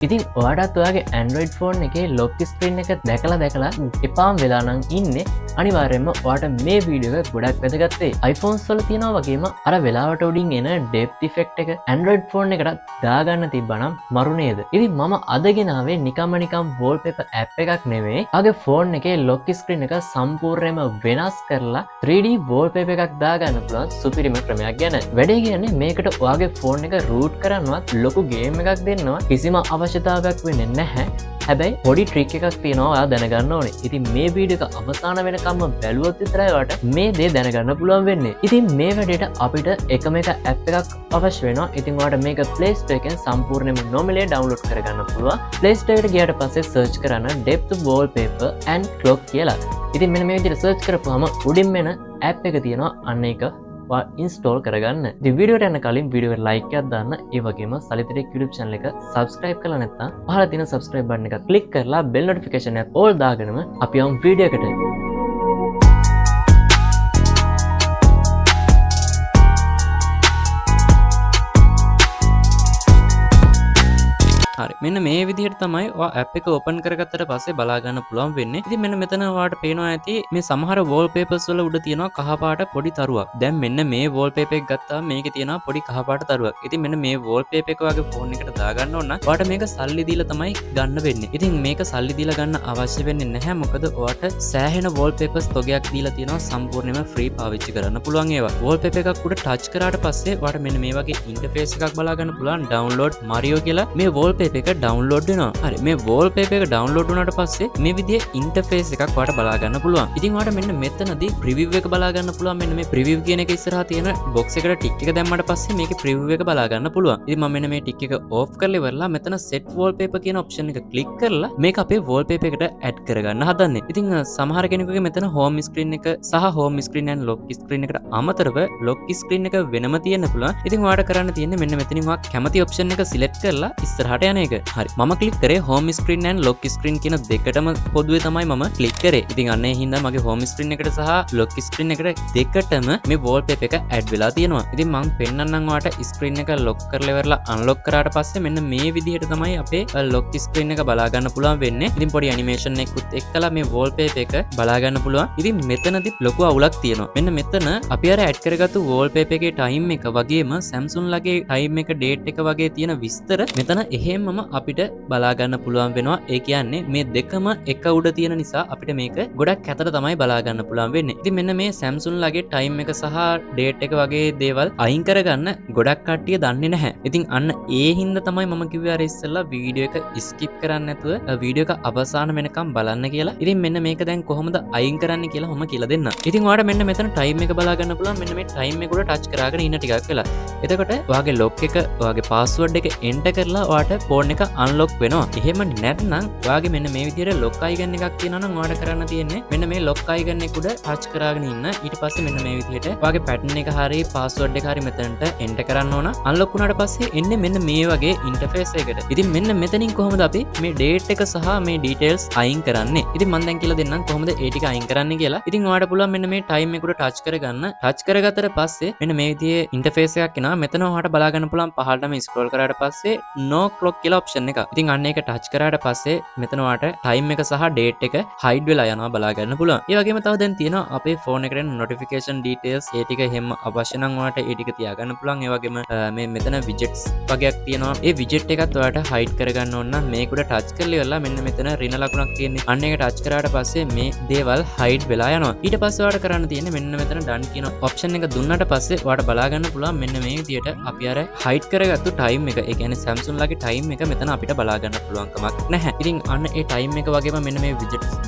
ඉතින් ඔයාටත් ඔයාගේ Android phone එකේ ලොක් ස්ක්‍රීන් එක දැකලා එපාම් වෙලා නම් ඉන්නේ අනිවාර්යයෙන්ම ඔයාට මේ වීඩියෝ එක ගොඩක් වැදගත් වෙයි. iPhones වල තියෙනවා වගේම අර වෙලාවට උඩින් එන depth effect එක Android ෆෝන් එකට දාගන්න තිබ්බනම් මරු නේද? ඉතින් මම අද ගෙනාවේ නිකම් wallpaper app එකක් නෙවෙයි. ආගේ ෆෝන් එකේ ලොක් ස්ක්‍රීන් එක සම්පූර්ණයෙන්ම වෙනස් කරලා 3D wallpaper එකක් දාගන්න පුළුවන් සුපිරිම ක්‍රමයක් ගැන. වැඩේ කියන්නේ මේකට ඔයාගේ ෆෝන් එක root කරන්නවත් ලොකු ගේම් එකක් දෙන්නවත් කිසිම අවශ්‍යතාවයක් වෙන්නේ නැහැ. හැබැයි පොඩි ට්‍රික් එකක් තියෙනවා ඔයා දැනගන්න ඕනේ. ඉතින් මේ වීඩියෝ එක අවසාන වෙනකම්ම බැලුවොත් විතරයි ඔයාලට මේ දේ දැනගන්න පුළුවන් වෙන්නේ. ඉතින් මේ වැඩේට අපිට එකම එක ඇප් එකක් අවශ්‍ය වෙනවා. ඉතින් ඔයාලට මේක Play Store එකෙන් සම්පූර්ණයෙන්ම නොමිලේ ඩවුන්ලෝඩ් කරගන්න පුළුවන්. Play Store එකට ගියාට පස්සේ සර්ච් කරන්න depth wallpaper and clock කියලා. ඉතින් මෙන්න මේ විදිහට සර්ච් කරපුවාම උඩින් මෙන්න ඇප් එක තියෙනවා. අන්න ඒක ඉන්ස්ටෝල් කරගන්න. ඉතින් වීඩියෝට යන්න කලින් වීඩියෝ එකට ලයික් එකක් දාන්න. ඒ වගේම සලිතේ YouTube channel එක subscribe කරලා නැත්නම් පහළ තියෙන subscribe button එක click කරලා bell notification එක all දාගෙනම අපි යමු වීඩියෝ එකට. හරි මෙන්න මේ විදිහට තමයි ඔයා ඇප් එක ඕපන් කරගත්තට පස්සේ බලා ගන්න පුළුවන් වෙන්නේ. ඉතින් මෙන්න මෙතන ඔයාලට පේනවා ඇති මේ සමහර wallpapers වල උඩ තියෙනවා කහ පාට පොඩි තරුවක්. දැන් මෙන්න මේ wallpaper එක ගත්තාම මේකේ තියෙනවා පොඩි කහ පාට තරුවක්. ඉතින් මෙන්න මේ wallpaper එක වගේ ෆෝන් එකට දාගන්න ඕන නම් ඔයාලට මේක සල්ලි දීලා තමයි ගන්න වෙන්නේ. ඉතින් මේක සල්ලි දීලා ගන්න අවශ්‍ය වෙන්නේ නැහැ. මොකද ඔයාලට සෑහෙන wallpapers තොගයක් දීලා තියෙනවා සම්පූර්ණයෙන්ම free පාවිච්චි කරන්න පුළුවන් ඒවා. wallpaper එකක් උඩ touch කරාට පස්සේ ඔයාලට මෙන්න මේ වගේ interface එකක් බලා ගන්න පුළුවන්. download Mario කියලා මේ wallpaper එක ඩවුන්ලෝඩ් වෙනවා. හරි මේ wallpaper එක ඩවුන්ලෝඩ් වුණාට පස්සේ මේ විදිහේ ඉන්ටර්ෆේස් එකක් ඔයාලට බලා ගන්න පුළුවන්. ඉතින් ඔයාලට මෙන්න මෙතනදී preview එක බලා ගන්න පුළුවන්. මෙන්න මේ preview කියන එක ඉස්සරහා තියෙන box එකට ටික් එක දැම්මට පස්සේ මේකේ preview එක බලා ගන්න පුළුවන්. ඉතින් මම මෙන්න මේ ටික් එක off කරලා ඉවරලා මෙතන set wallpaper කියන option එක click කරලා මේක අපේ wallpaper එකට add කරගන්න හදන්නේ. ඉතින් සමහර කෙනෙකුගේ මෙතන home screen එක සහ home screen and lock screen එකට අමතරව lock screen එක වෙනම තියෙන්න පුළුවන්. ඉතින් ඔයාලට කරන්න තියෙන්නේ මෙන්න මෙතනින් ඔයා කැමති option එක select කරලා ඉස්සරහට යන එක. හරි මම ක්ලික් කරේ home screen and lock screen කියන දෙකටම පොදුවේ තමයි මම ක්ලික් කරේ. ඉතින් අන්න ඒ හින්දා මගේ home screen එකට සහ lock screen එකට දෙකටම මේ wallpaper එක add වෙලා තියෙනවා. ඉතින් මම පෙන්නන්නම් ඔයාලට screen එක lock කරලා ඉවරලා unlock කරාට පස්සේ මෙන්න මේ විදිහට තමයි අපේ lock screen එක බලා ගන්න පුළුවන් වෙන්නේ. ඉතින් පොඩි animation එකකුත් එක්කලා මේ wallpaper එක බලා ගන්න පුළුවන්. ඉතින් මෙතනදි ලොකු අවුලක් තියෙනවා. මෙන්න මෙතන අපි අර add කරගත්තු wallpaper එකේ time එක වගේම Samsung ලගේ time එක date එක වගේ තියෙන විස්තර මෙතන එහෙමම අපිට බලා ගන්න පුළුවන් වෙනවා. ඒ කියන්නේ මේ දෙකම එක උඩ තියෙන නිසා අපිට මේක ගොඩක් ඇතට තමයි බලා ගන්න පුළුවන් වෙන්නේ. ඉතින් මෙන්න මේ Samsung ලගේ time එක සහ date එක වගේ දේවල් අයින් කරගන්න ගොඩක් කට්ටිය දන්නේ නැහැ. ඉතින් අන්න ඒ හින්දා තමයි මම කිව්වේ අර ඉස්සෙල්ලා වීඩියෝ එක skip කරන්න නැතුව වීඩියෝ එක අවසාන වෙනකම් බලන්න කියලා. ඉතින් මෙන්න මේක දැන් කොහොමද අයින් කරන්න කියලා මම කියලා දෙන්නම්. ඉතින් ඔයාලට මෙන්න මෙතන time එක බලා ගන්න පුළුවන්. මෙන්න මේ time එක උඩ touch කරාගෙන ඉන්න ටිකක් වෙලා. එතකොට ඔයාගේ lock එක ඔයාගේ password එක enter කරලා ඔයාට phone එක unlock වෙනවා. එහෙම නැත්නම් ඔයාගේ මෙන්න මේ විදිහට lock icon එකක් තියෙනවා නම් ඔයාලට කරන්න තියෙන්නේ මෙන්න මේ lock icon එක උඩ touch කරාගෙන ඉන්න. ඊට පස්සේ මෙන්න මේ විදිහට ඔයාගේ pattern එක හරිය password එක හරිය මෙතනට enter කරන්න ඕන. unlock වුණාට පස්සේ එන්නේ මෙන්න මේ වගේ interface එකකට. ඉතින් මෙන්න මෙතනින් කොහොමද අපි මේ date එක සහ මේ details අයින් කරන්නේ? ඉතින් මම දැන් කියලා දෙන්නම් කොහොමද ඒ ටික අයින් කරන්නේ කියලා. ඉතින් ඔයාලට පුළුවන් මෙන්න මේ time එක උඩ touch කරගන්න. touch කරගත්තට පස්සේ මෙන්න මේ විදිහේ interface එකක් එනවා. මෙතන ඔයාලට බලා ගන්න පුළුවන් පහළටම scroll කරාට පස්සේ no clock කියලා option එක. ඉතින් අන්න ඒක touch කරාට පස්සේ මෙතන ඔයාලට time එක සහ date එක hide වෙලා යනවා බලා ගන්න පුළුවන්. ඒ වගේම තව දැන් තියෙනවා අපේ phone එකට එන notification details ඒ ටික හැම අවශ්‍ය නම් ඔයාලට ඒ ටික තියාගන්න පුළුවන්. ඒ වගේම මේ මෙතන widgets වගේක් තියෙනවා. ඒ widget එකත් ඔයාලට hide කරගන්න ඕන නම් මේක උඩ touch කරලා ඉවරලා මෙන්න මෙතන රින ලකුණක් තියෙන්නේ. අන්න ඒක touch කරාට පස්සේ මේ දේවල් hide වෙලා යනවා. ඊට පස්සේ ඔයාලට කරන්න තියෙන්නේ මෙන්න මෙතන done කියන option එක දුන්නාට පස්සේ ඔයාලට බලා ගන්න පුළුවන් මෙන්න මේ විදියට අපි අර hide කරගත්තු time එක. ඒ කියන්නේ Samsung ලගේ time එක මෙතන අපිට බලා ගන්න පුළුවන් කමක් නැහැ. ඉතින් අන්න ඒ time එක වගේම මෙන්න මේ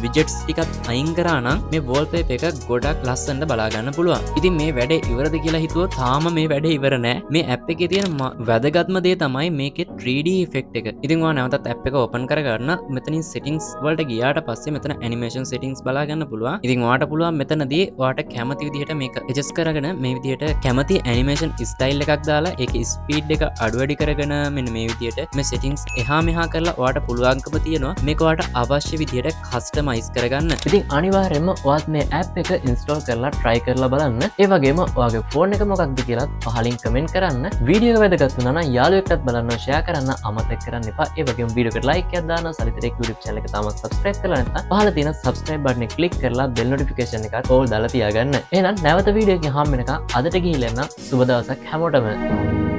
widgets ටිකත් අයින් කරා නම් මේ wallpaper එක ගොඩක් ලස්සනට බලා ගන්න පුළුවන්. ඉතින් මේ වැඩේ ඉවරද කියලා හිතුවොත් තාම මේ වැඩේ ඉවර නෑ. මේ app එකේ තියෙන වැදගත්ම දේ තමයි මේකේ 3D effect එක. ඉතින් ඔයා නැවතත් app එක open කරගන්න මෙතනින් settings වලට ගියාට පස්සේ මෙතන animation settings බලා ගන්න පුළුවන්. ඉතින් ඔයාට පුළුවන් මෙතනදී ඔයාට කැමති විදිහට මේක adjust කරගෙන මේ විදිහට කැමති animation style එකක් දාලා ඒකේ speed එක අඩු වැඩි කරගෙන මෙන්න මේ විදිහට මේ සෙටින්ස් එහා මෙහා කරලා ඔයාට පුළුවන්කම තියෙනවා මේක ඔයාට අවශ්‍ය විදිහට කස්ටමයිස් කරගන්න. ඉතින් අනිවාර්යයෙන්ම ඔයාත් මේ ඇප් එක ඉන්ස්ටෝල් කරලා try කරලා බලන්න. ඒ වගේම ඔයාගේ ෆෝන් එක මොකක්ද කියලා පහලින් කමෙන්ට් කරන්න. වීඩියෝ එක වැදගත් වුණා නම් යාළුවෙක්ටත් බලන්න share කරන්න අමතක කරන්න එපා. ඒ වගේම වීඩියෝ එකට like එකක් දාන්න. සලිතරේ YouTube channel එක තාමත් subscribe කරලා නැත්නම් පහළ තියෙන subscribe button එක click කරලා bell notification එකත් all දාලා තියාගන්න. එහෙනම් නැවත වීඩියෝ එකකින් හම්බ වෙනකන් අදට ගිහිල්ලා යන්න සුබ දවසක් හැමෝටම.